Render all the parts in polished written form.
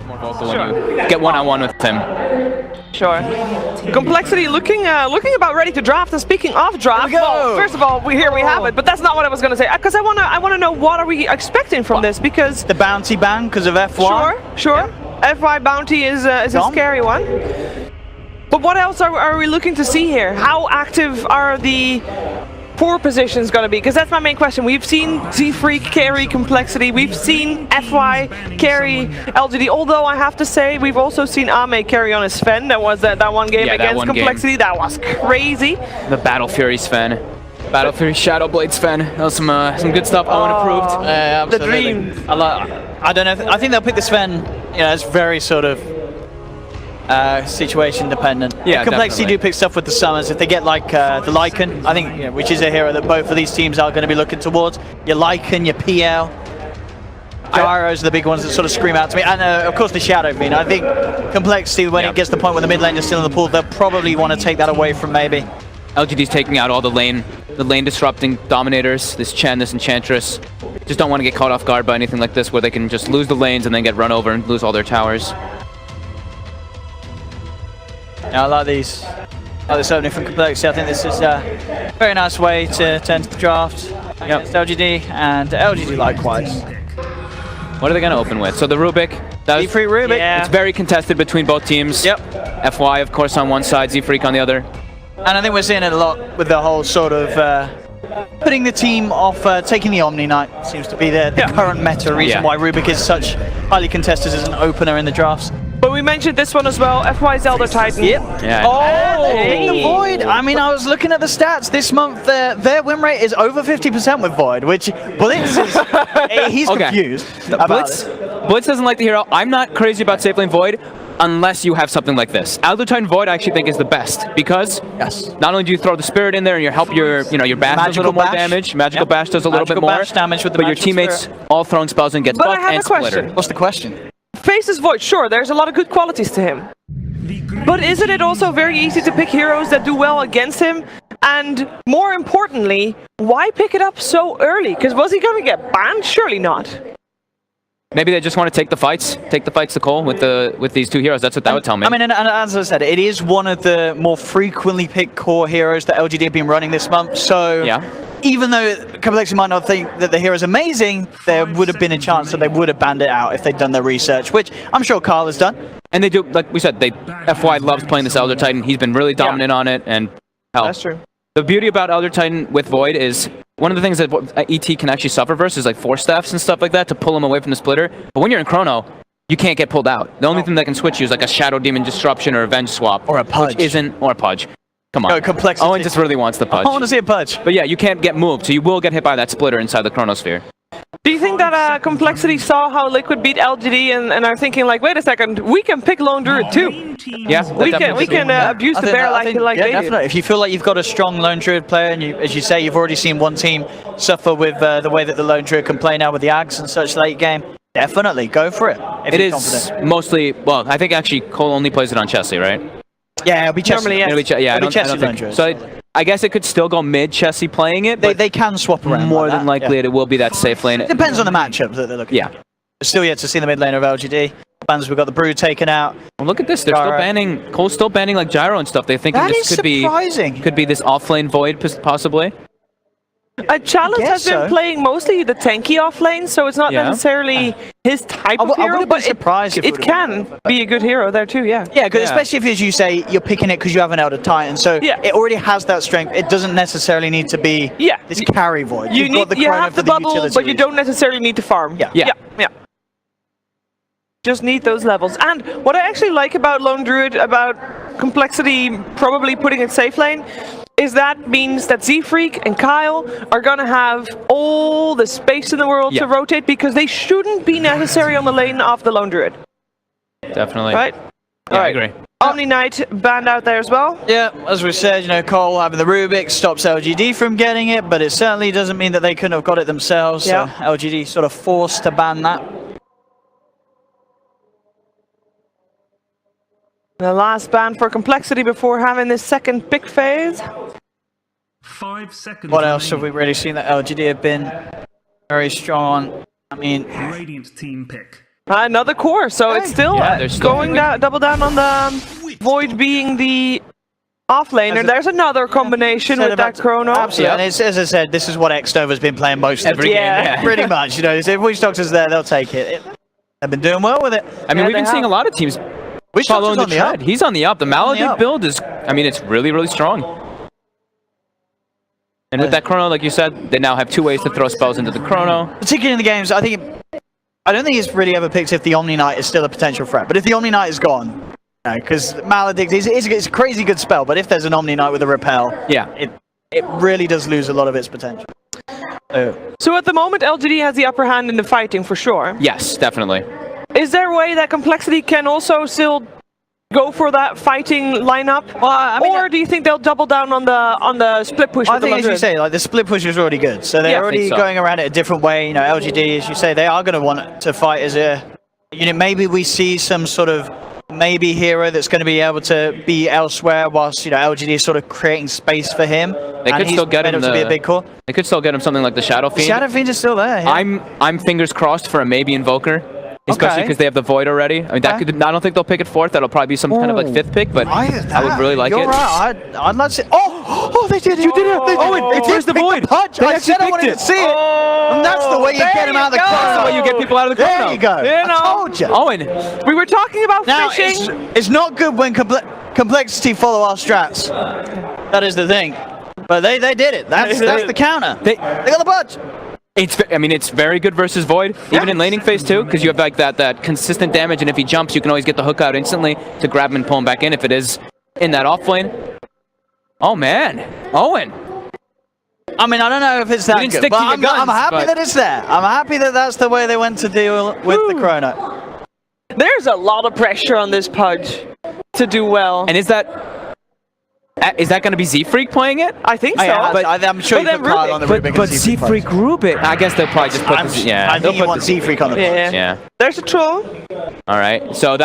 more vocal when you get one-on-one with him. Sure. Complexity looking about ready to draft. And speaking of draft, well, first of all, here we have it. But that's not what I was going to say, because I wanna know what are we expecting from this, because the bounty ban because of FY. Sure. Yeah. FY bounty is a scary one. But what else are we looking to see here? How active are the 4 positions going to be? Because that's my main question. We've seen Z-Freak carry Complexity. We've seen FY carry LGD. Although I have to say, we've also seen Ame carry on his Sven. That was that one game against Complexity. That was crazy. The Battle Fury Sven. Battle Fury Shadow Blade Sven. That was some good stuff. Owen approved. The dream. I don't know. I think they'll pick the Sven. You know, it's very sort of situation dependent. Yeah, Complexity do pick stuff with the summons. If they get like the Lycan, I think, which is a hero that both of these teams are going to be looking towards. Your Lycan, your PL. Gyros are the big ones that sort of scream out to me. And of course the Shadow Fiend. I think Complexity, when it gets to the point where the mid lane is still in the pool, they'll probably want to take that away from maybe. LGD's taking out all the lane disrupting dominators, this Chen, this Enchantress. Just don't want to get caught off guard by anything like this where they can just lose the lanes and then get run over and lose all their towers. Yeah, I like this opening from Complexity. I think this is a very nice way to enter the draft against LGD, and LGD likewise. What are they going to open with? So the Rubik. Z-Freak Rubik. Yeah. It's very contested between both teams. Yep. FY, of course, on one side, Z-Freak on the other. And I think we're seeing it a lot with the whole sort of putting the team off taking the Omni Knight. Seems to be the current meta reason why Rubik is such highly contested as an opener in the drafts. But we mentioned this one as well, FY's Elder Titan. Yep. Yeah. Oh, they picked the Void. I mean, I was looking at the stats this month. Their win rate is over 50% with Void, which Blitz is he's confused about it. Blitz doesn't like the hero. I'm not crazy about safe lane Void unless you have something like this. Elder Titan Void I actually think is the best because not only do you throw the spirit in there and you help your bash does a little more damage. Magical bash does a little bit more bash damage with the but your teammates all throwing spells and get buffed and splitter. What's the question? Faces Void, sure, there's a lot of good qualities to him. But isn't it also very easy to pick heroes that do well against him? And more importantly, why pick it up so early? Because was he going to get banned? Surely not. Maybe they just want to take the fights to CoL with these 2 heroes. That's what that would tell me. I mean, and as I said, it is one of the more frequently picked core heroes that LGD have been running this month. So even though Complexity might not think that the hero is amazing, there would have been a chance that they would have banned it out if they'd done their research, which I'm sure Carl has done. And they do, like we said, FY loves playing this Elder Titan. He's been really dominant on it, and hell, that's true. The beauty about Elder Titan with Void is one of the things that ET can actually suffer versus like Force Staffs and stuff like that to pull him away from the splitter. But when you're in Chrono, you can't get pulled out. The only thing that can switch you is like a Shadow Demon Disruption or a Venge Swap. Or a Pudge. Or a Pudge. Come on. No, Complexity. Owen just really wants the Pudge. I want to see a Pudge. But yeah, you can't get moved, so you will get hit by that splitter inside the Chronosphere. Do you think that Complexity saw how Liquid beat LGD and are thinking like, wait a second, we can pick Lone Druid too? Yeah, we can abuse the bear like they definitely. do. If you feel like you've got a strong Lone Druid player, and as you say, you've already seen one team suffer with the way that the Lone Druid can play now with the Ags and such late game, definitely go for it. It is mostly, well, I think actually CoL only plays it on Chessie, right? Yeah, it'll be Chessie. Normally, Chessie. So I guess it could still go mid Chessie playing it, but they can swap around. More than likely it will be that safe lane. It depends on the matchup that they're looking at. Still yet to see the mid lane of LGD. Bans, we've got the Brood taken out. Well, look at this. They're still banning, CoL's still banning like Gyro and stuff. They're thinking this could be this offlane Void possibly. Chalice has been playing mostly the tanky offlane, so it's not necessarily his type of hero, but it can be a good hero there too, Yeah, because especially if, as you say, you're picking it because you have an Elder Titan, so it already has that strength. It doesn't necessarily need to be this carry Void. You have the bubble, but you don't necessarily need to farm. Yeah. Just need those levels. And what I actually like about Lone Druid, about Complexity probably putting it safe lane, is that means that Z-Freak and Kyle are going to have all the space in the world to rotate because they shouldn't be necessary on the lane of the Lone Druid. Definitely. Right? Yeah, I agree. Omni Knight banned out there as well. Yeah, as we said, CoL having the Rubik stops LGD from getting it, but it certainly doesn't mean that they couldn't have got it themselves. So LGD sort of forced to ban that. The last ban for Complexity before having this second pick phase. 5 seconds. What else have we really seen that LGD have been very strong on? I mean, Radiant team pick. Another core, so it's still, they're still going double down on the Void being the off laner. There's another combination with that Chrono. Absolutely, and it's, as I said, this is what Xnova's been playing most of the Every time. game, yeah. Pretty much, you know, if Witch Doctor's there, they'll take it. They've been doing well with it. I mean, we've been seeing a lot of teams following the trend. He's on the up. The Maledict build is, I mean, it's really, really strong. And with that Chrono, like you said, they now have 2 ways to throw spells into the Chrono. Particularly in the games, I don't think it's really ever picked if the Omni Knight is still a potential threat. But if the Omni Knight is gone, because Maledict is a crazy good spell, but if there's an Omni Knight with a repel, it really does lose a lot of its potential. So at the moment, LGD has the upper hand in the fighting for sure. Yes, definitely. Is there a way that Complexity can also still go for that fighting lineup? Well, I mean, or do you think they'll double down on the split push? I think, as you say, like the split push is already good, so they're already going around it a different way. You know, LGD, as you say, they are going to want to fight as a unit. Maybe we see some sort of hero that's going to be able to be elsewhere, whilst LGD is sort of creating space for him. They could still get him to be a big core. They could still get him something like the Shadow Fiend. Shadow Fiend is still there. Yeah. I'm fingers crossed for a maybe Invoker. Especially because they have the Void already. I mean, that could. I don't think they'll pick it 4th. That'll probably be some kind of like 5th pick, but I would really like it. You're right. I'd like to see. Oh, they did it. You did it. It where's the Void? I said I wanted to see it. And that's the way you get him out of the Chrono. That's the way you get people out of the Chrono. There you go. I told you. Owen, we were talking about fishing. It's not good when Complexity follow our strats. That is the thing. But they did it. That's the counter. They got the budge. It's very good versus Void, even in laning phase 2, because you have like that consistent damage, and if he jumps, you can always get the hook out instantly to grab him and pull him back in if it is in that off lane. Oh man, Owen. I mean, I don't know if it's that good, but I'm happy that it's there. I'm happy that that's the way they went to deal with the Chrono. There's a lot of pressure on this Pudge to do well. And is that going to be Z-Freak playing it? I think so. But I'm sure you put Kyle on the Rubik. But Z-Freak Rubik. I guess they'll probably just put I think you want Z-Freak on the Pudge. Yeah. There's a troll. All right. So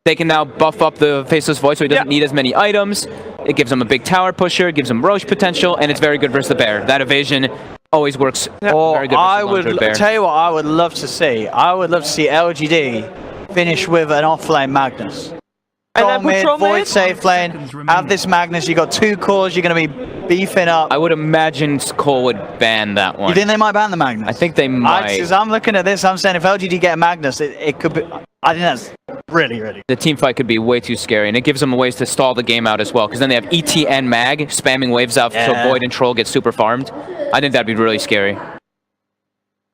they can now buff up the Faceless Void so he doesn't need as many items. It gives him a big tower pusher, gives him Roche potential, and it's very good versus the bear. That evasion always works very good versus bear. Tell you what I would love to see. I would love to see LGD finish with an offlane Magnus. Troll mid, Void safe lane, have this Magnus, you got 2 cores, you're going to be beefing up. I would imagine CoL would ban that one. You think they might ban the Magnus? I think they might. Because I'm looking at this, I'm saying if LGD get a Magnus, it could be, I think that's really, really. The team fight could be way too scary, and it gives them ways to stall the game out as well, because then they have ET and Mag spamming waves out so Void and Troll get super farmed. I think that'd be really scary.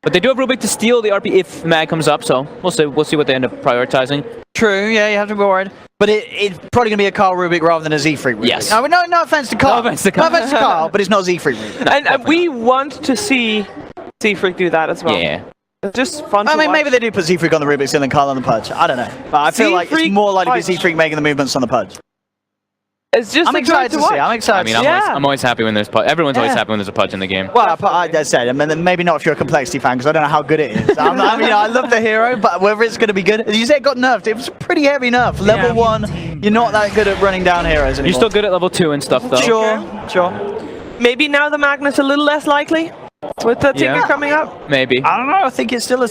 But they do have Rubik to steal the RP if Mag comes up, so we'll see what they end up prioritizing. True, yeah, you have to be worried. But it's probably going to be a Carl Rubik rather than a Z-Freak Rubik. Yes. No offense to Carl. No offense to Carl, but it's not Z-Freak Rubik. And we want to see Z-Freak do that as well. Yeah. It's just fun to watch. Maybe they do put Z-Freak on the Rubik and then Carl on the Pudge. I don't know. But I feel like it's more likely to be Z-Freak making the movements on the Pudge. It's just I'm excited to see. I'm excited. I'm always happy when there's Pudge. Everyone's always happy when there's a Pudge in the game. Well, I said, maybe not if you're a Complexity fan, because I don't know how good it is. I love the hero, but whether it's going to be good, as you said, it got nerfed. It was pretty heavy nerf. Level 1, you're not that good at running down heroes anymore. You're still good at level 2 and stuff, though. Sure. Maybe now the Magnus a little less likely with the Tinker coming up. Maybe. I don't know. I think it's still a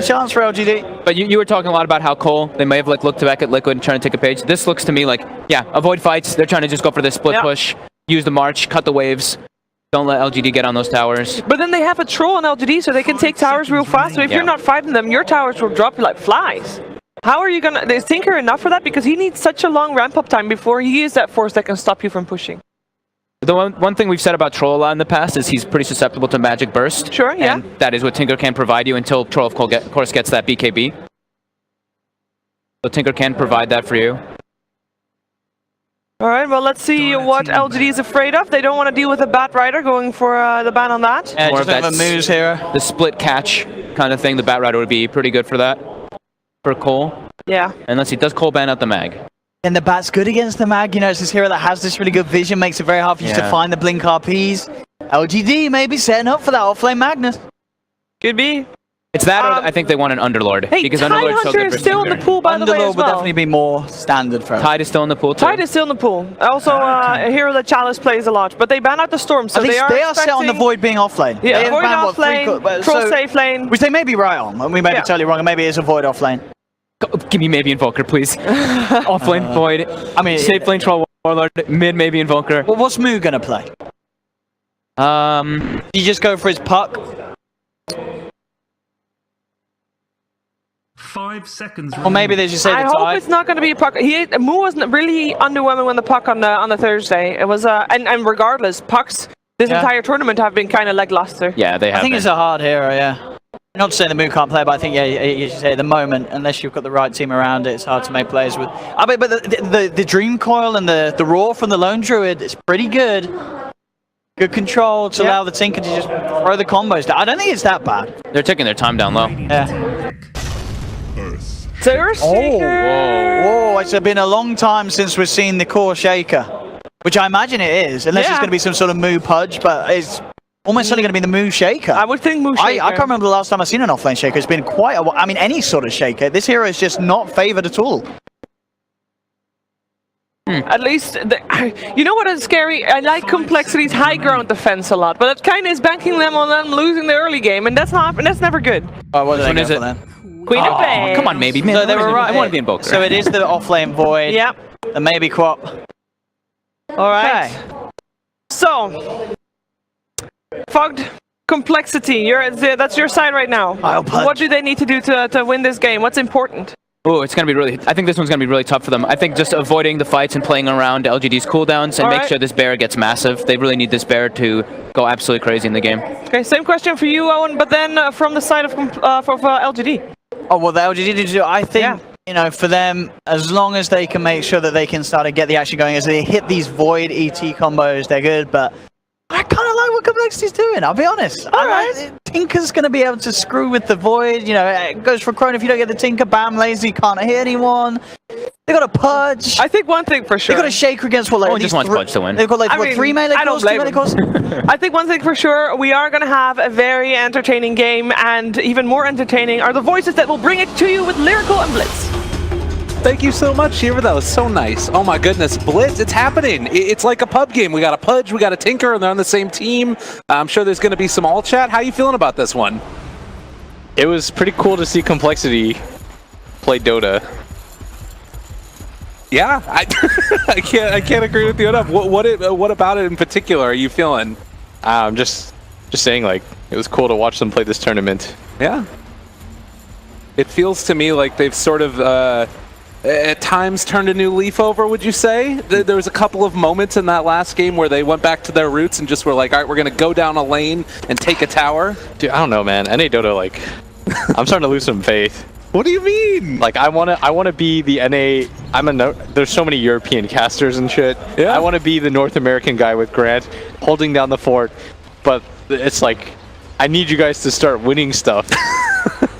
chance for LGD. But you were talking a lot about how CoL, they may have looked back at Liquid and trying to take a page. This looks to me like, avoid fights. They're trying to just go for this split push, use the march, cut the waves. Don't let LGD get on those towers. But then they have a troll on LGD, so they can take towers real fast. So if you're not fighting them, your towers will drop you like flies. How are you gonna? Is Tinker enough for that? Because he needs such a long ramp-up time before he uses that force that can stop you from pushing. The one thing we've said about Troll a lot in the past is he's pretty susceptible to Magic Burst. Sure, yeah. And that is what Tinker can provide you until Troll, of course, gets that BKB. So Tinker can provide that for you. All right, well, let's see what LGD is afraid of. They don't want to deal with a Bat Rider going for the ban on that. Yeah, just have a moves here. The split catch kind of thing, the Bat Rider would be pretty good for that. For CoL. Yeah. And let's see, does CoL ban out the Mag? And the Bat's good against the Mag. You know, it's this hero that has this really good vision, makes it very hard for you to find the Blink RPs. LGD maybe setting up for that offlane Magnus. Could be. It's that, or I think they want an Underlord. Hey, because Tide Underlord's Hunter is still in the pool, by the way, as well. Underlord would definitely be more standard for him. Tide is still in the pool, too. Tide is still in the pool. Also, a hero that Chalice plays a lot. But they ban out the Storm, so they are set on the Void being offlane. Yeah, Void offlane, Troll safe lane. Which they may be right on, and we may be totally wrong, and maybe it is a Void offlane. Give me maybe Invoker, please. Offlane Void. I mean, safe lane Troll Warlord. Mid maybe Invoker. Well, what's Moo gonna play? You just go for his puck. 5 seconds. Or maybe they just say I the hope tide. it's not going to be a puck. Moo wasn't really underwhelming when the puck on the Thursday. It was and regardless, pucks this entire tournament have been kind of lackluster. Yeah, they have. I think it's a hard hero, yeah. Not to say the Moo can't play, but I think, yeah, you should say at the moment, unless you've got the right team around it, it's hard to make plays with. I mean, but the Dream Coil and the Roar from the Lone Druid is pretty good. Good control to allow the Tinker to just throw the combos down. I don't think it's that bad. They're taking their time down low. Yeah. Thirst Shaker! Whoa, it's been a long time since we've seen the core Shaker. Which I imagine it is, unless it's going to be some sort of Moo Pudge, but it's almost certainly going to be the Moo Shaker. I would think Moo Shaker. I can't remember the last time I've seen an offlane Shaker. It's been quite a while. I mean, any sort of Shaker. This hero is just not favoured at all. At least, you know what is scary? I like Complexity's high ground defense a lot, but it kind of is banking them on them losing the early game, and that's never good. What one is it? Queen of Base. Come on, maybe. Man, So they were right. I want to be Invoker. So it is the offlane Void. Yep. And maybe Quap. All right. So, Fogged Complexity. That's your side right now. I'll punch. What do they need to do to win this game? What's important? Oh, it's going to be really... I think this one's going to be really tough for them. I think just avoiding the fights and playing around LGD's cooldowns and make sure this bear gets massive. They really need this bear to go absolutely crazy in the game. Okay, same question for you, Owen, but then from the side of LGD. Oh, well, the LGD did do. I think, you know, for them, as long as they can make sure that they can start to get the action going, as they hit these Void ET combos, they're good, but I kind of like what Complexity's doing, I'll be honest. Tinker's going to be able to screw with the Void, you know, it goes for Chrono. If you don't get the Tinker, bam, lazy, can't hit anyone. They got a Pudge. I think one thing for sure. They got a Shaker against what, like, Owen just wants Pudge to win. They've got, like, what, 3 melee cores, 2 melee cores? I think one thing for sure, we are going to have a very entertaining game, and even more entertaining are the voices that will bring it to you with Lyrical and Blitz. Thank you so much, Shiva. That was so nice. Oh my goodness, Blitz, it's happening. It's like a pub game. We got a Pudge, we got a Tinker, and they're on the same team. I'm sure there's going to be some all chat. How are you feeling about this one? It was pretty cool to see Complexity play Dota. Yeah, I can't agree with you enough. What about it in particular are you feeling? Just saying, like, it was cool to watch them play this tournament. Yeah. It feels to me like they've sort of at times turned a new leaf over, would you say? There was a couple of moments in that last game where they went back to their roots and just were like, all right, we're going to go down a lane and take a tower. Dude, I don't know, man. NA Dota, like, I'm starting to lose some faith. What do you mean? Like, I wanna be the NA. There's so many European casters and shit. Yeah. I want to be the North American guy with Grant holding down the fort, but it's like, I need you guys to start winning stuff.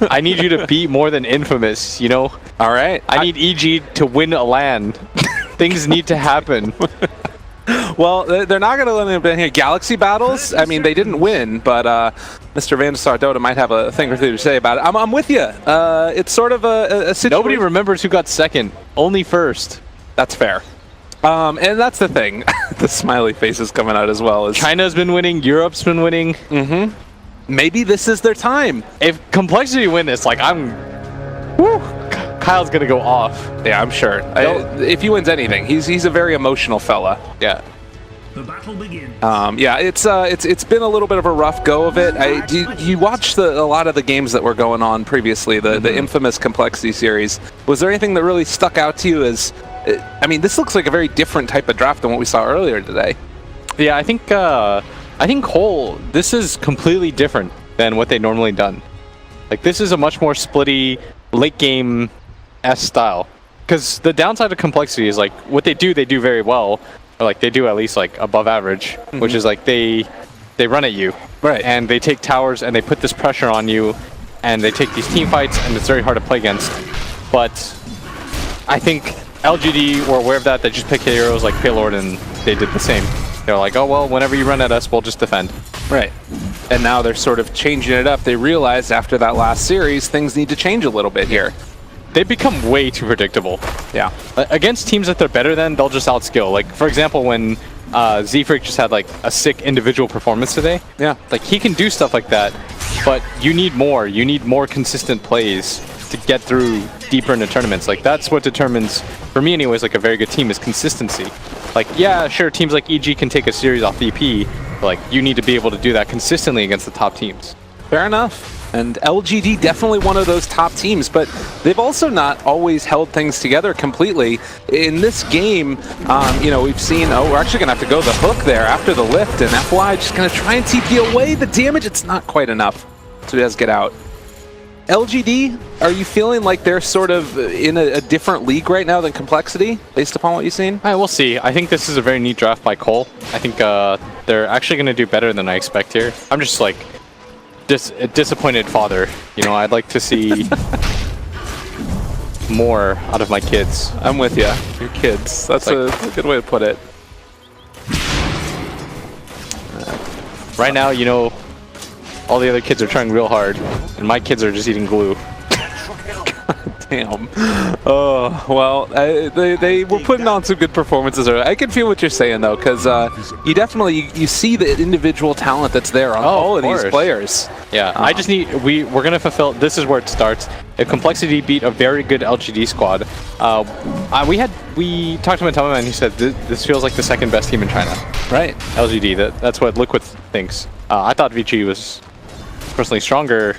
I need you to beat more than Infamous, you know? All right. I need EG to win a LAN. Things need to happen. Well, they're not going to let them in here. Galaxy battles, I mean, they didn't win, but Mr. Vandestar Dota might have a thing or two to say about it. I'm with you. It's sort of a situation. Nobody remembers who got second, only first. That's fair. And that's the thing. The smiley face is coming out as well. China's been winning, Europe's been winning. Mm-hmm. Maybe this is their time. If Complexity win this, like, Kyle's gonna go off. Yeah, I'm sure. If he wins anything, he's a very emotional fella. Yeah. The battle begins. Yeah, it's been a little bit of a rough go of it. You watched a lot of the games that were going on previously, the infamous Complexity series. Was there anything that really stuck out to you as? I mean, this looks like a very different type of draft than what we saw earlier today. Yeah, I think CoL, this is completely different than what they normally done. Like, this is a much more splitty, late game-esque style. Because the downside of Complexity is, like, what they do very well. Or, like, they do at least, like, above average. Which is, like, they run at you. Right. And they take towers, and they put this pressure on you. And they take these team fights, and it's very hard to play against. But I think LGD were aware of that. They just picked heroes like Payload, and they did the same. They're like, oh, well, whenever you run at us, we'll just defend. Right. And now they're sort of changing it up. They realized after that last series, things need to change a little bit here. They've become way too predictable. Yeah. Against teams that they're better than, they'll just outskill. Like, for example, when Z-Freak just had, like, a sick individual performance today. Yeah. Like, he can do stuff like that, but you need more. You need more consistent plays to get through deeper into tournaments. Like that's what determines, for me anyways, like a very good team is consistency. Like yeah, sure, teams like EG can take a series off VP, but like you need to be able to do that consistently against the top teams. Fair enough. And LGD definitely one of those top teams, but they've also not always held things together completely. In this game, you know, we've seen, oh, we're actually going to have to go the hook there after the lift, and FY just going to try and TP away the damage. It's not quite enough, so he does get out. LGD, are you feeling like they're sort of in a different league right now than Complexity, based upon what you've seen? All right, we'll see. I think this is a very neat draft by CoL. I think they're actually going to do better than I expect here. I'm just like, a disappointed father. You know, I'd like to see more out of my kids. I'm with you. Your kids. That's like, a good way to put it. Right now, you know, all the other kids are trying real hard, and my kids are just eating glue. Damn. Oh, well, they were putting on some good performances. I can feel what you're saying, though, because you definitely, you see the individual talent that's there on all of these players. Yeah, I just need, we're going to fulfill, this is where it starts. If Complexity beat a very good LGD squad, we talked to Matama and he said this feels like the second best team in China. Right. LGD, that's what Liquid thinks. I thought VG was personally stronger,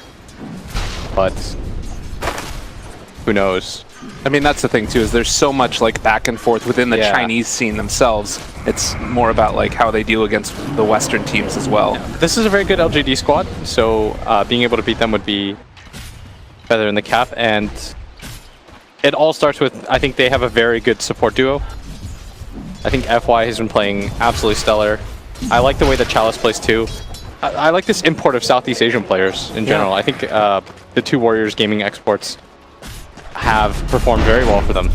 but who knows? I mean, that's the thing too, is there's so much like back and forth within the Chinese scene themselves. It's more about like how they deal against the Western teams as well. Yeah. This is a very good LGD squad, so being able to beat them would be feather in the cap, and it all starts with, I think they have a very good support duo. I think FY has been playing absolutely stellar. I like the way that Chalice plays too. I like this import of Southeast Asian players in general. I think the two Warriors gaming exports have performed very well for them.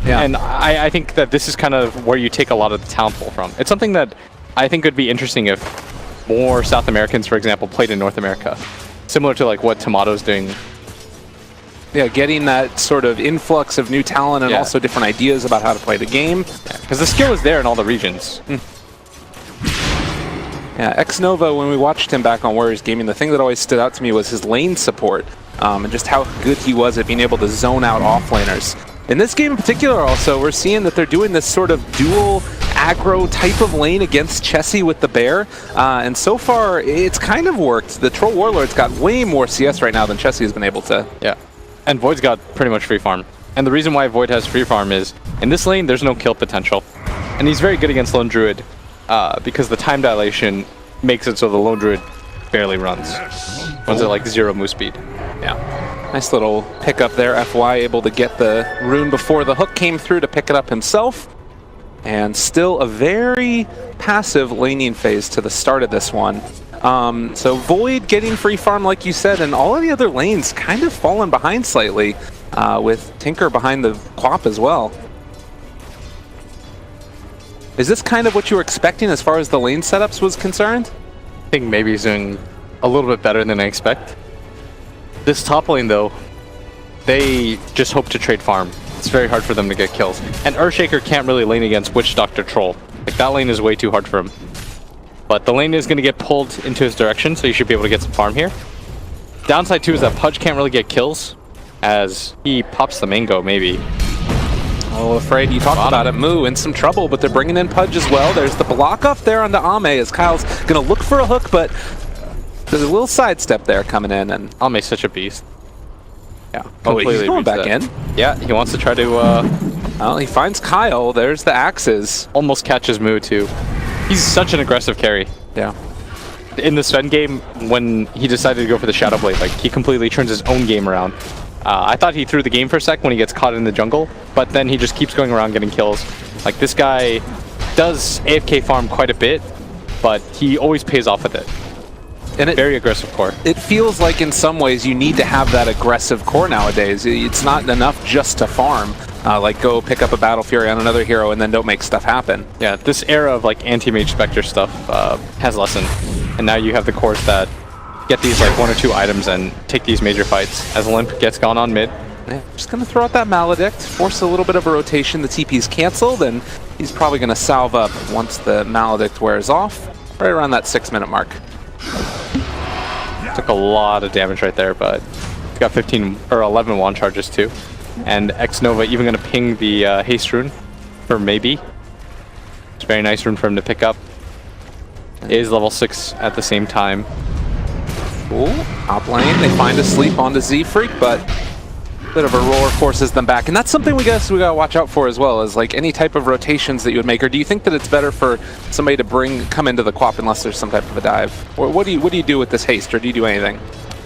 Yeah. And I think that this is kind of where you take a lot of the talent pool from. It's something that I think would be interesting if more South Americans, for example, played in North America. Similar to like what Tomato's doing. Yeah, getting that sort of influx of new talent and also different ideas about how to play the game. Because the skill is there in all the regions. Yeah, Xnova, when we watched him back on Warriors Gaming, the thing that always stood out to me was his lane support. And just how good he was at being able to zone out offlaners. In this game in particular also, we're seeing that they're doing this sort of dual aggro type of lane against Chessie with the bear. And so far, it's kind of worked. The Troll Warlord's got way more CS right now than Chessie has been able to. Yeah, and Void's got pretty much free farm. And the reason why Void has free farm is, in this lane, there's no kill potential. And he's very good against Lone Druid because the time dilation makes it so the Lone Druid barely runs. Runs at like 0 move speed. Yeah. Nice little pickup there. FY able to get the rune before the hook came through to pick it up himself. And still a very passive laning phase to the start of this one. So Void getting free farm like you said, and all of the other lanes kind of fallen behind slightly with Tinker behind the Quap as well. Is this kind of what you were expecting as far as the lane setups was concerned? I think maybe he's doing a little bit better than I expect. This top lane, though, they just hope to trade farm. It's very hard for them to get kills. And Earthshaker can't really lane against Witch Doctor Troll. Like, that lane is way too hard for him. But the lane is going to get pulled into his direction, so you should be able to get some farm here. Downside, too, is that Pudge can't really get kills, as he pops the mango, maybe. Oh, afraid you talked about it. Moo in some trouble, but they're bringing in Pudge as well. There's the block off there onto Ame as Kyle's going to look for a hook, but there's a little sidestep there coming in. And Ame's such a beast. Yeah. Oh, he's going back in. Yeah, he wants to try to... well, he finds Kyle. There's the axes. Almost catches Moo, too. He's such an aggressive carry. Yeah. In the Sven game, when he decided to go for the Shadow Blade, like, he completely turns his own game around. I thought he threw the game for a sec when he gets caught in the jungle, but then he just keeps going around getting kills. Like, this guy does AFK farm quite a bit, but he always pays off with it. And very aggressive core. It feels like in some ways you need to have that aggressive core nowadays. It's not enough just to farm. Like go pick up a Battle Fury on another hero and then don't make stuff happen. Yeah, this era of like anti-mage Spectre stuff has lessened. And now you have the cores that get these like 1 or 2 items and take these major fights. As Limp gets gone on mid. Yeah, just going to throw out that Maledict, force a little bit of a rotation. The TP's canceled, and he's probably going to salve up once the Maledict wears off, right around that 6-minute mark. Took a lot of damage right there, but He's got 15 or 11 wand charges too. And X Nova even going to ping the haste rune for maybe. It's a very nice rune for him to pick up. Is level 6 at the same time. Cool. Top lane, they find a sleep onto Z-Freak, but bit of a roller forces them back. And that's something we gotta watch out for as well, is like any type of rotations that you would make. Or do you think that it's better for somebody to come into the Quap unless there's some type of a dive? Or what do you do with this haste, or do you do anything?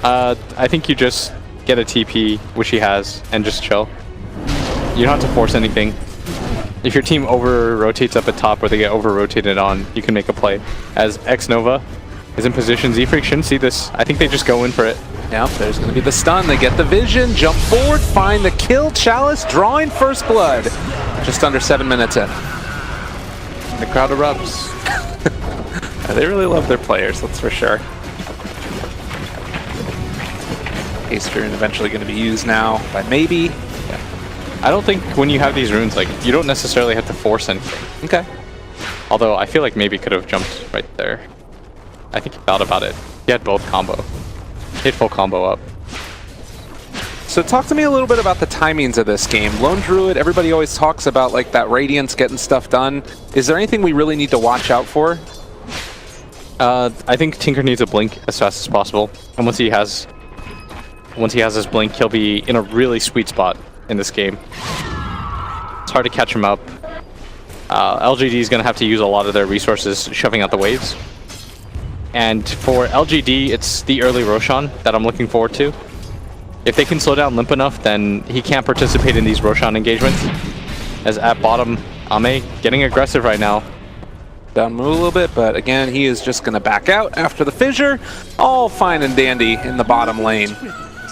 I think you just get a TP, which he has, and just chill. You don't have to force anything. If your team over-rotates up at top or they get over-rotated on, you can make a play. As X Nova is in position, Z-Freak shouldn't see this. I think they just go in for it. Yep, there's going to be the stun. They get the vision, jump forward, find the kill. Chalice drawing first blood. Just under 7 minutes in. The crowd erupts. They really love their players, that's for sure. Haste rune eventually going to be used now by maybe. I don't think when you have these runes, like, you don't necessarily have to force anything. Okay. Although I feel like maybe could have jumped right there. I think he thought about it. He had both combo. Hit full combo up. So talk to me a little bit about the timings of this game. Lone Druid, everybody always talks about like that Radiance getting stuff done. Is there anything we really need to watch out for? I think Tinker needs a blink as fast as possible. And once he has his blink, he'll be in a really sweet spot in this game. It's hard to catch him up. LGD is going to have to use a lot of their resources shoving out the waves. And for LGD, it's the early Roshan that I'm looking forward to. If they can slow down Limp enough, then he can't participate in these Roshan engagements. As at bottom, Ame getting aggressive right now. Down move a little bit, but again, he is just going to back out after the fissure. All fine and dandy in the bottom lane.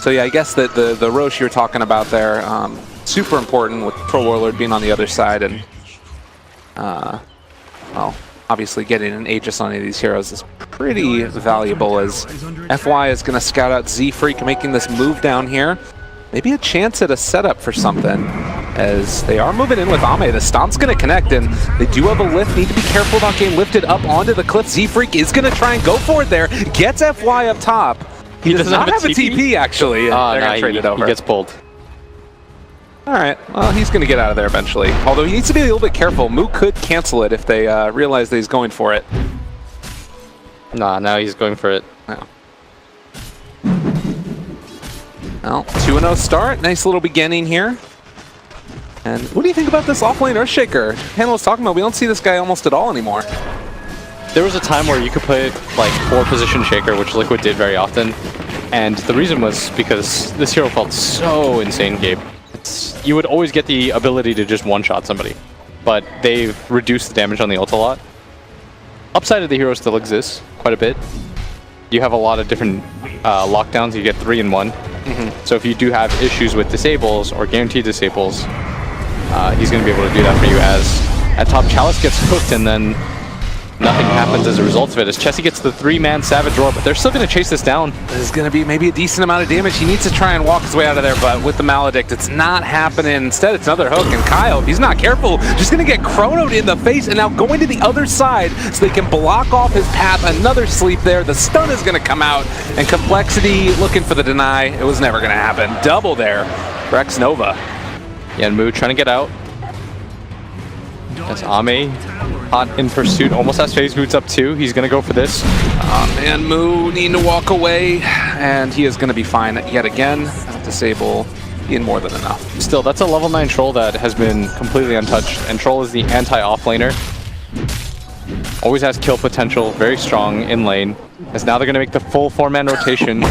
So yeah, I guess that the Rosh you're talking about there, super important with Troll Warlord being on the other side, and well, obviously getting an Aegis on any of these heroes is pretty valuable, as FY is going to scout out Z-Freak, making this move down here. Maybe a chance at a setup for something, as they are moving in with Ame. The stomp's going to connect, and they do have a lift. Need to be careful about getting lifted up onto the cliff. Z-Freak is going to try and go for it there. Gets FY up top. He does not have a TP, actually. They're going to trade it over. He gets pulled. All right, well, he's going to get out of there eventually. Although he needs to be a little bit careful. Moo could cancel it if they realize that he's going for it. Nah, now he's going for it. No. Well, 2-0 start. Nice little beginning here. And what do you think about this offlane Earthshaker? Hannah was talking about, we don't see this guy almost at all anymore. There was a time where you could play like 4-position Shaker, which Liquid did very often. And the reason was because this hero felt so insane, Gabe. You would always get the ability to just one-shot somebody, but they've reduced the damage on the ult a lot. Upside of the hero still exists quite a bit. You have a lot of different lockdowns. You get 3 in 1. So if you do have issues with disables or guaranteed disables, he's going to be able to do that for you. As at top, Chalice gets hooked and then nothing happens as a result of it, as Chessie gets the 3-man Savage Roar, but they're still going to chase this down. This is going to be maybe a decent amount of damage. He needs to try and walk his way out of there, but with the Maledict, it's not happening. Instead, it's another hook, and Kyle, if he's not careful, just going to get chronoed in the face, and now going to the other side so they can block off his path. Another sleep there. The stun is going to come out, and Complexity looking for the deny. It was never going to happen. Double there for X Nova. Yeah, and Moo trying to get out. That's Ame hot in pursuit, almost has phase boots up too. He's gonna go for this. And Moo needing to walk away, and he is gonna be fine yet again. Disable being more than enough. Still, that's a level 9 Troll that has been completely untouched, and Troll is the anti-offlaner. Always has kill potential, very strong in lane. As now they're gonna make the full 4-man rotation.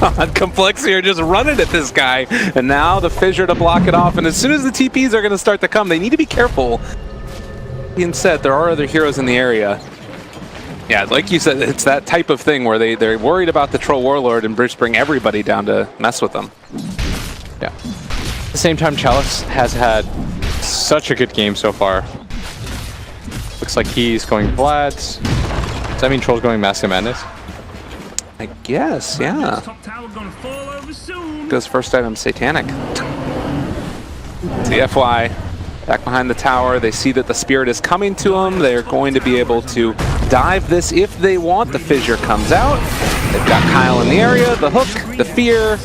God, Complexity are just running at this guy, and now the fissure to block it off, and as soon as the TPs are gonna start to come, they need to be careful. Being said, there are other heroes in the area. Yeah, like you said, it's that type of thing where they're worried about the Troll Warlord and just bring everybody down to mess with them. Yeah. At the same time, Chalice has had such a good game so far. Looks like he's going Vlad's. Does that mean Troll's going Mask of Madness? I guess, yeah. Top tower gonna fall over soon. Goes first item, Satanic. The FY. Back behind the tower, they see that the Spirit is coming to them. They're going to be able to dive this if they want. The fissure comes out. They've got Kyle in the area, the hook, the fear.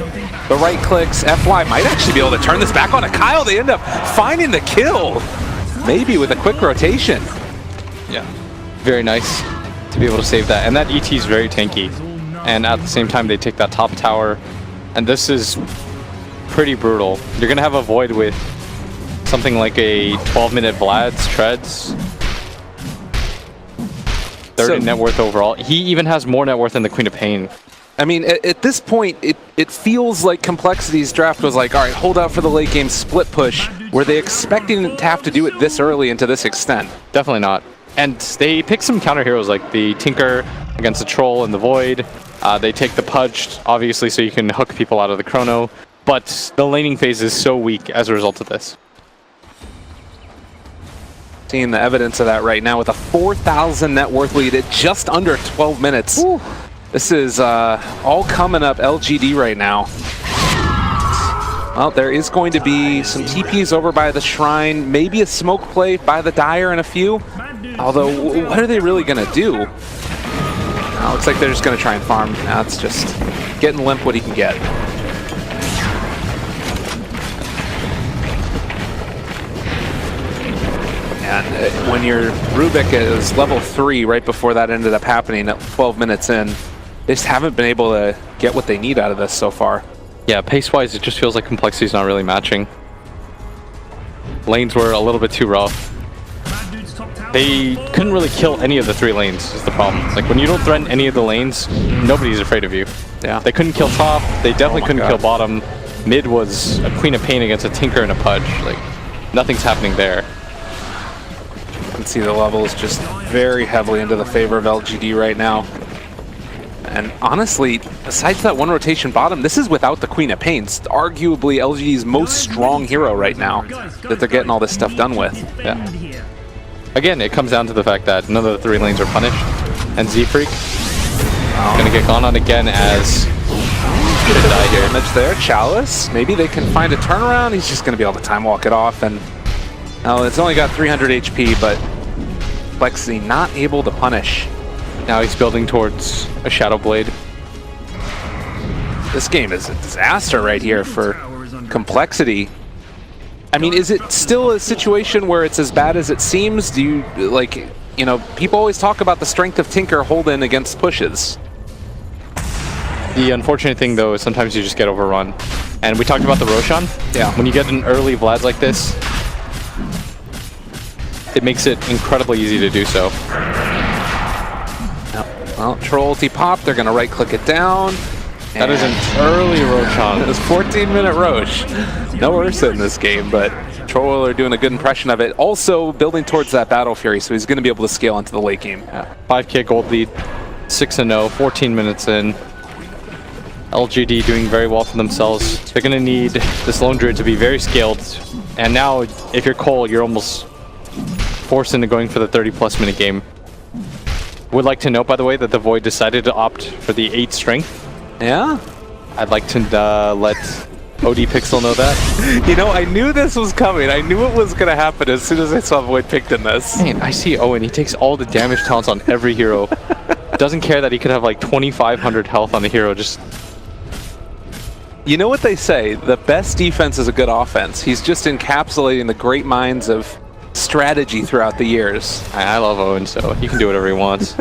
The right clicks, FY might actually be able to turn this back on to Kyle. They end up finding the kill. Maybe with a quick rotation. Yeah, very nice to be able to save that. And that ET is very tanky. And at the same time, they take that top tower. And this is pretty brutal. You're going to have a Void with something like a 12-minute Vlad's treads. 30 net worth overall. He even has more net worth than the Queen of Pain. I mean, at this point, it feels like Complexity's draft was like, all right, hold out for the late game split push. Were they expecting to have to do it this early and to this extent? Definitely not. And they pick some counter heroes like the Tinker against the Troll and the Void. They take the Pudge, obviously, so you can hook people out of the Chrono. But the laning phase is so weak as a result of this. Seeing the evidence of that right now with a 4,000 net worth lead at just under 12 minutes. Ooh. This is all coming up LGD right now. Well, there is going to be some TPs over by the Shrine, maybe a smoke play by the Dire and a few. Although, what are they really going to do? Looks like they're just going to try and farm. Now it's just getting Limp what he can get. And when your Rubik is level 3 right before that ended up happening at 12 minutes in, they just haven't been able to get what they need out of this so far. Yeah, pace-wise, it just feels like Complexity's not really matching. Lanes were a little bit too rough. They couldn't really kill any of the 3 lanes, is the problem. Like, when you don't threaten any of the lanes, nobody's afraid of you. Yeah. They couldn't kill top, they definitely couldn't kill bottom. Mid was a Queen of Pain against a Tinker and a Pudge. Like, nothing's happening there. You can see the levels just very heavily into the favor of LGD right now. And honestly, besides that one rotation bottom, this is without the Queen of Pain. It's arguably LGD's most strong hero right now that they're getting all this stuff done with. Yeah. Again, it comes down to the fact that none of the 3 lanes are punished. And Z-Freak gonna get gone on again as gonna die here. Damage there, Chalice. Maybe they can find a turnaround. He's just gonna be able to time walk it off. And oh, it's only got 300 HP, but Complexity not able to punish. Now he's building towards a Shadow Blade. This game is a disaster right here for Complexity. I mean, is it still a situation where it's as bad as it seems? Do you, like, you know, people always talk about the strength of Tinker Holden against pushes. The unfortunate thing, though, is sometimes you just get overrun. And we talked about the Roshan. Yeah. When you get an early Vlad like this, it makes it incredibly easy to do so. Well, Troll ulti pop, they're going to right-click it down. That is an early Roshan. It was 14-minute Roche. No Ursa in this game, but Troll are doing a good impression of it. Also building towards that Battle Fury, so he's going to be able to scale into the late game. Yeah. 5k gold lead, 6-0, 14 minutes in. LGD doing very well for themselves. They're going to need this Lone Druid to be very scaled. And now, if you're CoL, you're almost forced into going for the 30-plus minute game. Would like to note, by the way, that the Void decided to opt for the 8 strength. Yeah? I'd like to let OD Pixel know that. You know, I knew this was coming. I knew it was going to happen as soon as I saw Void picked in this. Man, I see Owen. He takes all the damage talents on every hero. Doesn't care that he could have like 2,500 health on the hero. Just. You know what they say? The best defense is a good offense. He's just encapsulating the great minds of strategy throughout the years. I love Owen, so he can do whatever he wants.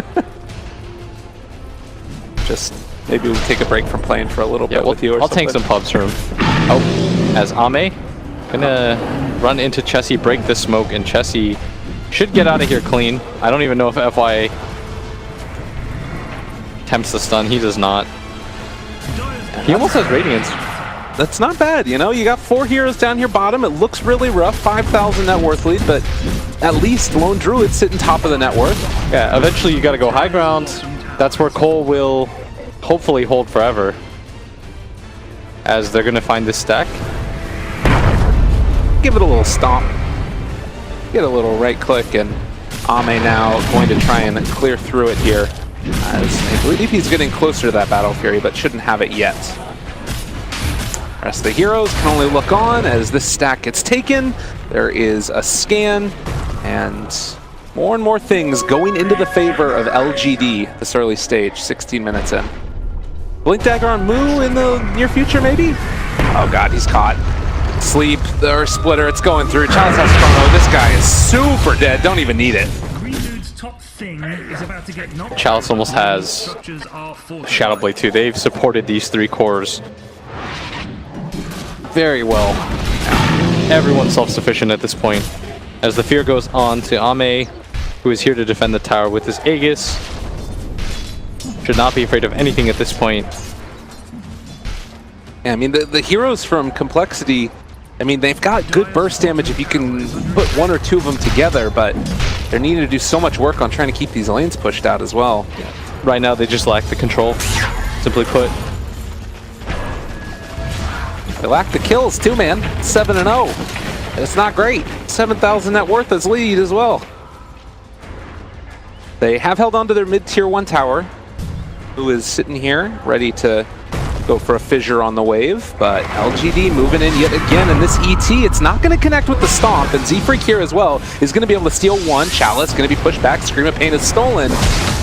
Just maybe we'll take a break from playing for a little bit with you or I'll tank some pubs for him. Oh, as Ame, gonna run into Chessie, break the smoke, and Chessie should get out of here clean. I don't even know if FY attempts the stun. He does not. He almost has Radiance. That's not bad, you know? You got 4 heroes down here bottom. It looks really rough. 5,000 net worth lead, but at least Lone Druid's sitting top of the net worth. Yeah, eventually you gotta go high ground. That's where CoL will hopefully hold forever. As they're gonna find this stack. Give it a little stomp. Get a little right click, and Ame now going to try and clear through it here. As I believe he's getting closer to that Battle Fury, but shouldn't have it yet. Rest of the heroes can only look on as this stack gets taken. There is a scan, and more things going into the favor of LGD this early stage, 16 minutes in. Blink Dagger on Moo in the near future, maybe? Oh god, he's caught. Sleep, or splitter, it's going through. Chalice has Chrono. This guy is super dead. Don't even need it. Green dude's top thing is about to get knocked. Chalice almost has Structures are fortified. Shadow Blade too. They've supported these 3 cores very well. Everyone's self-sufficient at this point. As the fear goes on to Ame, who is here to defend the tower with his Aegis. Should not be afraid of anything at this point. Yeah, I mean, the heroes from Complexity, I mean, they've got good burst damage if you can put 1 or 2 of them together, but they're needing to do so much work on trying to keep these lanes pushed out as well. Yeah. Right now, they just lack the control, simply put. They lack the kills too, man. 7-0. It's not great. 7,000 net worth as lead as well. They have held on to their mid-tier 1 tower, who is sitting here ready to go for a fissure on the wave, but LGD moving in yet again, and this ET, it's not going to connect with the Stomp, and Z-Freak here as well is going to be able to steal 1. Chalice going to be pushed back, Scream of Pain is stolen.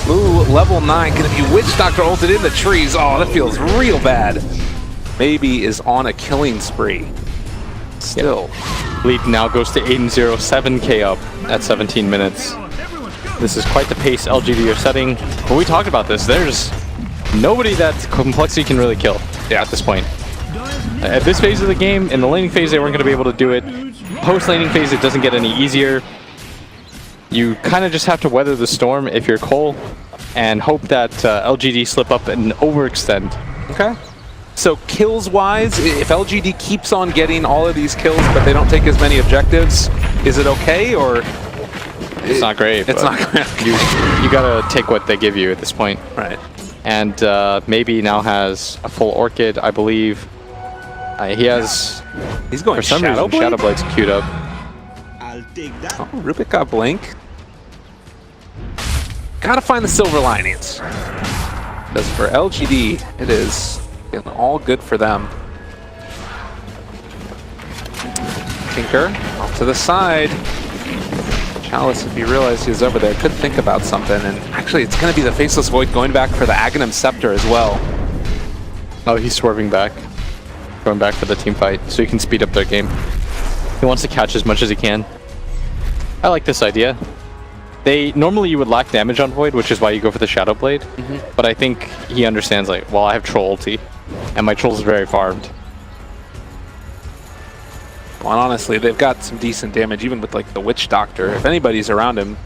Ooh, level 9, going to be Witch Doctor ulted in the trees. Oh, that feels real bad. Maybe is on a killing spree. Still. Yep. Lead now goes to 8-0, 7k up at 17 minutes. This is quite the pace LGD are setting. When we talked about this, there's nobody that Complexity can really kill at this point. At this phase of the game, in the laning phase, they weren't going to be able to do it. Post-laning phase, it doesn't get any easier. You kind of just have to weather the storm if you're CoL and hope that LGD slip up and overextend. Okay. So kills-wise, if LGD keeps on getting all of these kills, but they don't take as many objectives, is it okay, or...? It's not great. It's not great. You gotta take what they give you at this point. Right. And maybe now has a full Orchid, I believe. He has... He's going for some Shadow reason, Blade? Shadow Blade's queued up. I'll take that. Oh, Rubik got Blink. Gotta find the silver linings. Because for LGD, it is all good for them. Tinker, off to the side. Chalice, if he realized he was over there, could think about something. And actually, it's going to be the Faceless Void going back for the Aghanim Scepter as well. Oh, he's swerving back. Going back for the team fight, so he can speed up their game. He wants to catch as much as he can. I like this idea. Normally you would lack damage on Void, which is why you go for the Shadow Blade. But I think he understands, like, well, I have Troll ulti, and my Troll's very farmed. Well, honestly, they've got some decent damage, even with like the Witch Doctor. If anybody's around him,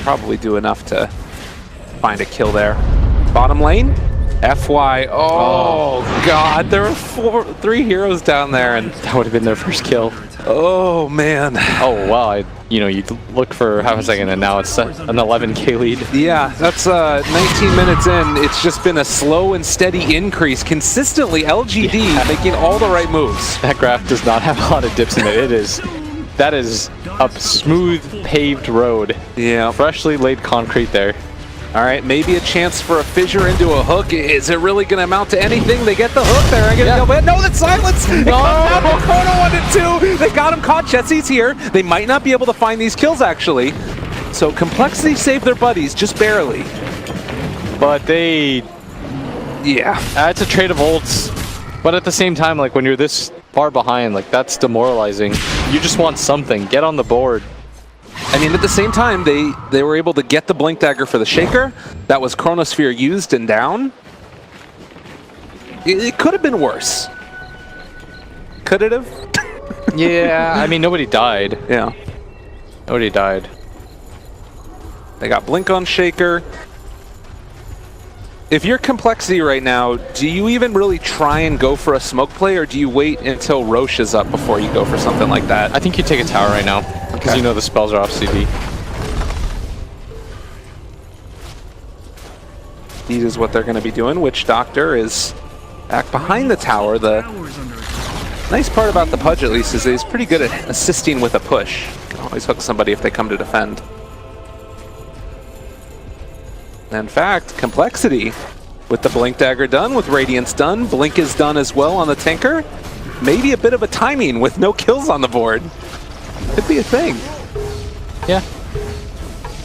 probably do enough to find a kill there. Bottom lane, FY. Oh god, there were 3 heroes down there, and That would have been their first kill. oh man. Oh wow, you look for half a second and now it's an 11k lead. Yeah, that's 19 minutes in. It's just been a slow and steady increase. Consistently, LGD making all the right moves. That graph does not have a lot of dips in it. That is a smooth paved road. Yeah. Freshly laid concrete there. All right, maybe a chance for a fissure into a hook. Is it really going to amount to anything? They get the hook there. No, that's silence. It comes down to Chrono 1 and 2. They got him caught. Chetsy's here. They might not be able to find these kills, actually. So Complexity saved their buddies, just barely. But they... Yeah. It's a trade of ults. But at the same time, like, when you're this far behind, like, that's demoralizing. You just want something. Get on the board. I mean, at the same time, they were able to get the Blink Dagger for the Shaker. That was Chronosphere used and down. It could have been worse. Could it have? Yeah, I mean, nobody died. Yeah. Nobody died. They got Blink on Shaker. If you're Complexity right now, do you even really try and go for a smoke play, or do you wait until Roche is up before you go for something like that? I think you take a tower right now, because you know the spells are off CD. Speed is what they're going to be doing. Witch Doctor is back behind the tower. The nice part about the Pudge, at least, is that he's pretty good at assisting with a push. You can always hook somebody if they come to defend. In fact, Complexity, with the Blink Dagger done, with Radiance done, Blink is done as well on the Tinker. Maybe a bit of a timing with no kills on the board. Could be a thing. Yeah.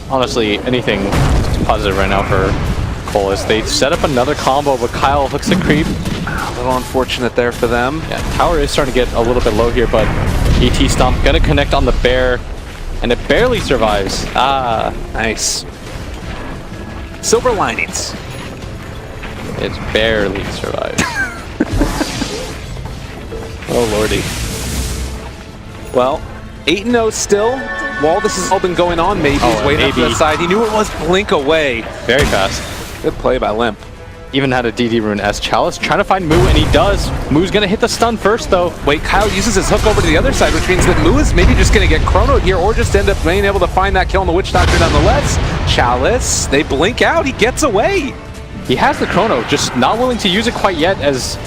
Honestly, anything is positive right now for CoL is they set up another combo, but Kyle hooks the creep. little unfortunate there for them. Yeah, tower is starting to get a little bit low here, but ET Stomp gonna connect on the bear, and it barely survives. Ah, Nice. Silver linings. it's barely survived. Oh lordy. Well, 8-0 still. While this has all been going on, maybe he's waiting up to the side. He knew it was blink away. Very fast. Good play by Limp. Even had a DD rune as Chalice trying to find Moo, and he does. Moo's gonna hit the stun first though. Wait, Kyle uses his hook over to the other side, which means that Moo is maybe just going to get chronoed here or just end up being able to find that kill on the Witch Doctor nonetheless. Chalice, they blink out, he gets away. He has the chrono, just not willing to use it quite yet as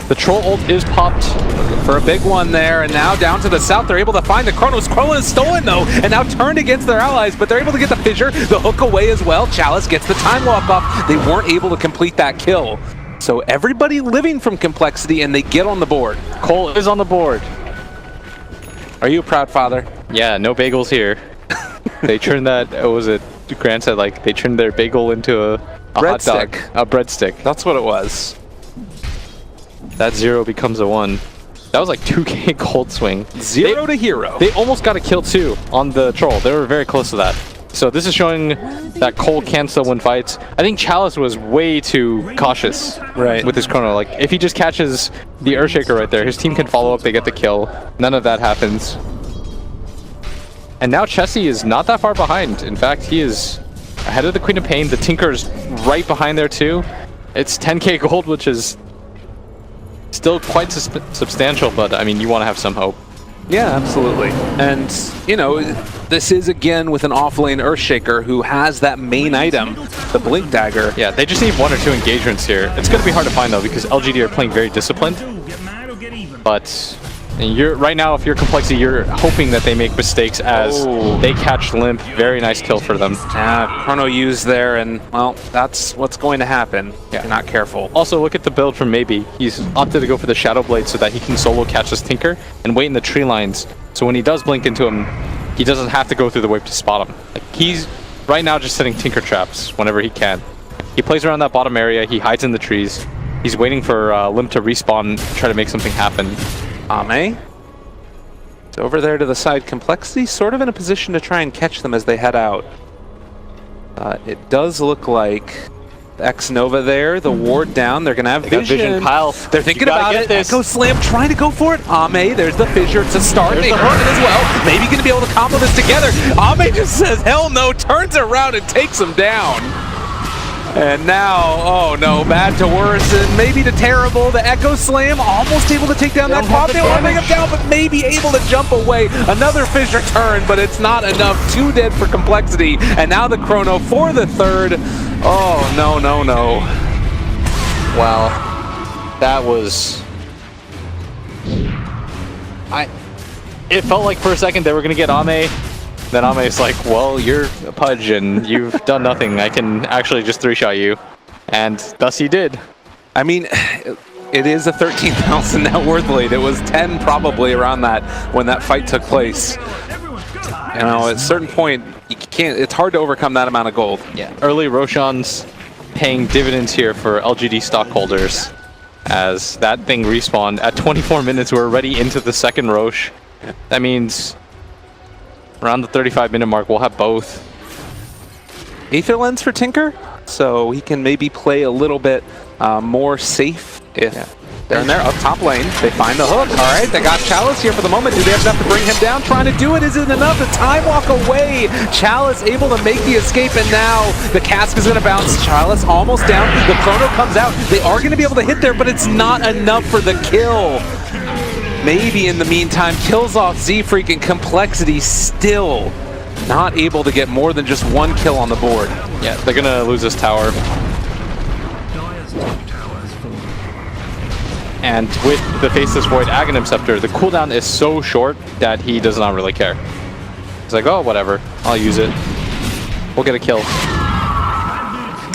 the troll ult is popped. Looking for a big one there, and now down to the south, they're able to find the Chronos. Chrono is stolen though, and now turned against their allies, but they're able to get the fissure, the hook away as well. Chalice gets the time walk off. They weren't able to complete that kill. So everybody living from complexity, and they get on the board. CoL is on the board. Are you a proud father? Yeah, no bagels here. They turned that, what was it? Grant said like they turned their bagel into a hot dog. A breadstick. That's what it was. That 0 becomes a 1. That was like 2k gold swing. 0 to hero. They almost got a kill too on the troll. They were very close to that. So this is showing that CoL can still win fights. I think Chalice was way too cautious with his chrono. Like if he just catches the Earthshaker right there, his team can follow up, they get the kill. None of that happens. And now Chessie is not that far behind. In fact, he is ahead of the Queen of Pain. The Tinker's right behind there too. It's 10k gold, which is still quite substantial, but I mean, you want to have some hope. Yeah, absolutely. And, you know, this is again with an off-lane Earthshaker who has that main item, the Blink Dagger. Yeah, they just need 1 or 2 engagements here. It's going to be hard to find though because LGD are playing very disciplined. But you're right now, if you're Complexity, you're hoping that they make mistakes as they catch Limp. Very nice kill for them. Chrono used there, and well, that's what's going to happen if you're not careful. Also, look at the build from Maybe. He's opted to go for the Shadow Blade so that he can solo catch this Tinker and wait in the tree lines. So when he does blink into him, he doesn't have to go through the wave to spot him. Like, he's right now just setting Tinker traps whenever he can. He plays around that bottom area. He hides in the trees. He's waiting for Limp to respawn, try to make something happen. Ame. It's over there to the side. Complexity sort of in a position to try and catch them as they head out. It does look like X-Nova there, the ward down. They're going to have vision. Kyle. They're thinking about it. Echo Slam trying to go for it. Ame, there's the fissure to start. They heard it as well. Maybe going to be able to combo this together. Ame just says, hell no, turns around and takes him down. And now, oh no, bad to worse, and maybe to terrible. The Echo Slam almost able to take down that pop. They want to bring him down, but maybe able to jump away. Another fissure turn, but it's not enough. 2 dead for Complexity, and now the chrono for the 3rd. Oh, no, no, no. Wow. That was... It felt like for a second they were going to get Ame. Then Ame's like, well, you're a Pudge and you've done nothing. I can actually just 3-shot you. And thus he did. I mean, it is a 13,000 net worth lead. It was 10 probably around that when that fight took place. You know, at a certain point, you can't. It's hard to overcome that amount of gold. Yeah. Early Roshan's paying dividends here for LGD stockholders. As that thing respawned at 24 minutes, we're already into the 2nd Rosh. That means around the 35-minute mark, we'll have both. Aether Lens for Tinker, so he can maybe play a little bit more safe if they're in there up top lane. They find the hook. All right, they got Chalice here for the moment. Do they have enough to bring him down? Trying to do it. Is it enough? The time walk away. Chalice able to make the escape, and now the cask is going to bounce. Chalice almost down. The chrono comes out. They are going to be able to hit there, but it's not enough for the kill. Maybe in the meantime, kills off Z-Freak, and Complexity still not able to get more than just 1 kill on the board. Yeah, they're going to lose this tower. And with the Faceless Void Aghanim Scepter, the cooldown is so short that he does not really care. He's like, oh, whatever, I'll use it. We'll get a kill.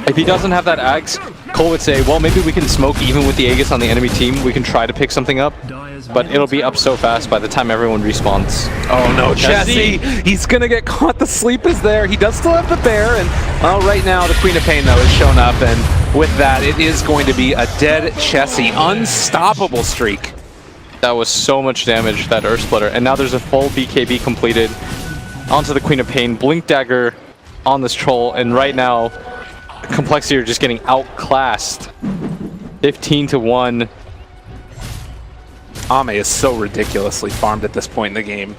If he doesn't have that Ags, CoL would say, well, maybe we can smoke even with the Aegis on the enemy team. We can try to pick something up, but it'll be up so fast by the time everyone respawns. Oh no, Chessie! He's gonna get caught. The sleep is there. He does still have the bear, and well, right now the Queen of Pain though has shown up, and with that, it is going to be a dead Chessie. Unstoppable streak. That was so much damage, that Earth Splitter, and now there's a full BKB completed onto the Queen of Pain. Blink Dagger on this troll, and right now, Complexity are just getting outclassed. 15-1. Ame is so ridiculously farmed at this point in the game.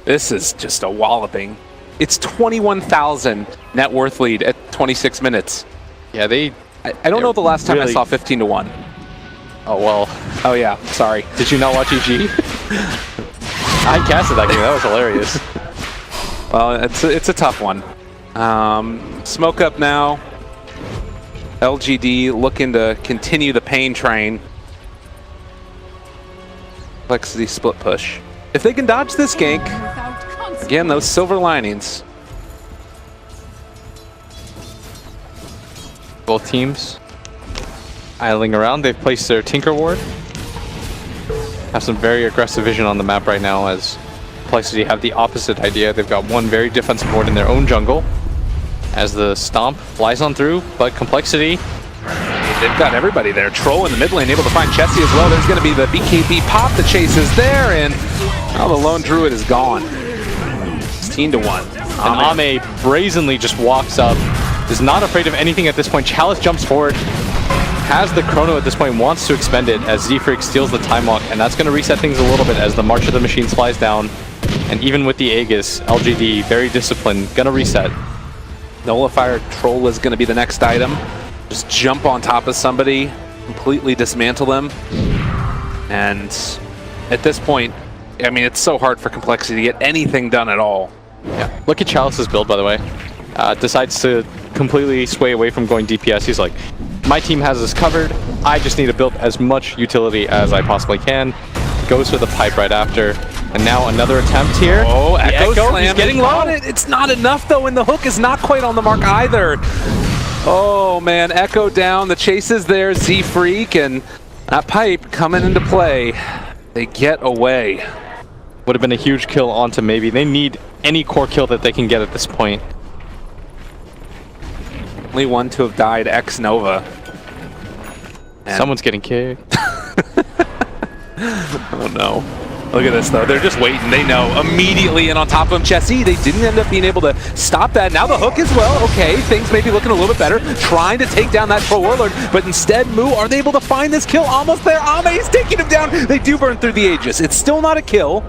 This is just a walloping. It's 21,000 net worth lead at 26 minutes. Yeah, I don't know the last time I saw 15-1. Oh, well. Oh yeah, sorry. Did you not watch EG? I casted that game. That was hilarious. Well, it's a tough one. Smoke up now. LGD looking to continue the pain train. Complexity split push. If they can dodge this gank, again, those silver linings. Both teams idling around. They've placed their Tinker Ward. Have some very aggressive vision on the map right now, as Complexity have the opposite idea. They've got one very defensive ward in their own jungle as the Stomp flies on through, but Complexity, they've got everybody there. Troll in the mid lane able to find Chessie as well. There's going to be the BKB pop. The chase is there, and now the lone druid is gone. 16-1. and Ame brazenly just walks up, is not afraid of anything at this point. Chalice jumps forward, has the chrono at this point, wants to expend it as Z-Freak steals the time walk, and that's going to reset things a little bit as the March of the Machines flies down. And even with the Aegis, LGD, very disciplined, going to reset. Nullifier Troll is going to be the next item. Just jump on top of somebody, completely dismantle them. And at this point, I mean, it's so hard for Complexity to get anything done at all. Yeah. Look at Chalice's build, by the way. Decides to completely sway away from going DPS. He's like, my team has this covered. I just need to build as much utility as I possibly can. Goes for the pipe right after. And now another attempt here. Oh, Echo Slam. He's getting low. It's not enough, though, and the hook is not quite on the mark either. Oh, man. Echo down. The chase is there. Z-Freak, and that pipe coming into play. They get away. Would have been a huge kill onto maybe. They need any core kill that they can get at this point. Only one to have died, X-Nova. And someone's getting kicked. oh no. Look at this though, they're just waiting, they know. Immediately and on top of him, Chessie, they didn't end up being able to stop that. Now the hook as well, okay, things may be looking a little bit better. Trying to take down that Troll Warlord, but instead, Moo, are they able to find this kill? Almost there, Ame is taking him down. They do burn through the Aegis. It's still not a kill.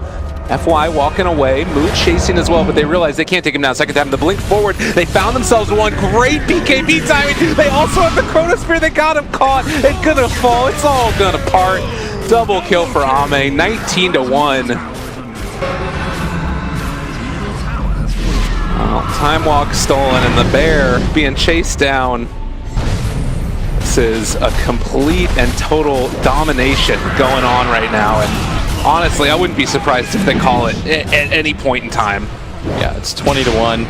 FY walking away, Moo chasing as well, but they realize they can't take him down. Second time, the blink forward, they found themselves one great BKB timing. They also have the Chronosphere, they got him caught and gonna fall. It's all gonna part. Double kill for Ame, 19-1. Well, time walk stolen and the bear being chased down. This is a complete and total domination going on right now, and honestly, I wouldn't be surprised if they call it at any point in time. Yeah, it's 20-1.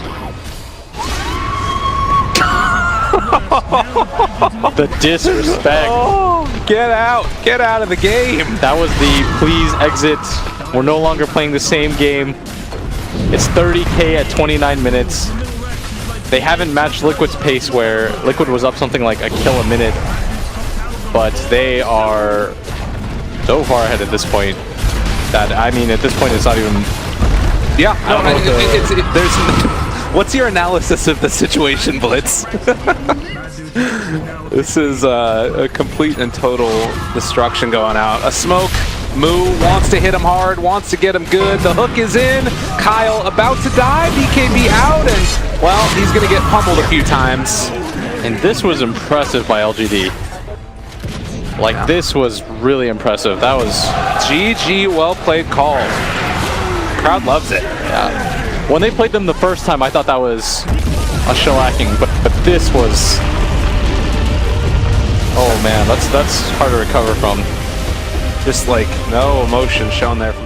The disrespect. Oh, get out of the game. That was the please exit. We're no longer playing the same game. It's 30K at 29 minutes. They haven't matched Liquid's pace, where Liquid was up something like a kill a minute, but they are so far ahead at this point that, I mean, at this point it's not even... Yeah, I don't know there's... What's your analysis of the situation, Blitz? This is a complete and total destruction going out. A smoke. Moo wants to hit him hard, wants to get him good. The hook is in. Kyle about to die. BKB out, and, well, he's going to get pummeled a few times. And this was impressive by LGD. Like, yeah. This was really impressive. That was... GG, well played call. Crowd loves it. Yeah. When they played them the first time, I thought that was a shellacking, but this was... Oh man, that's hard to recover from. Just like no emotion shown there from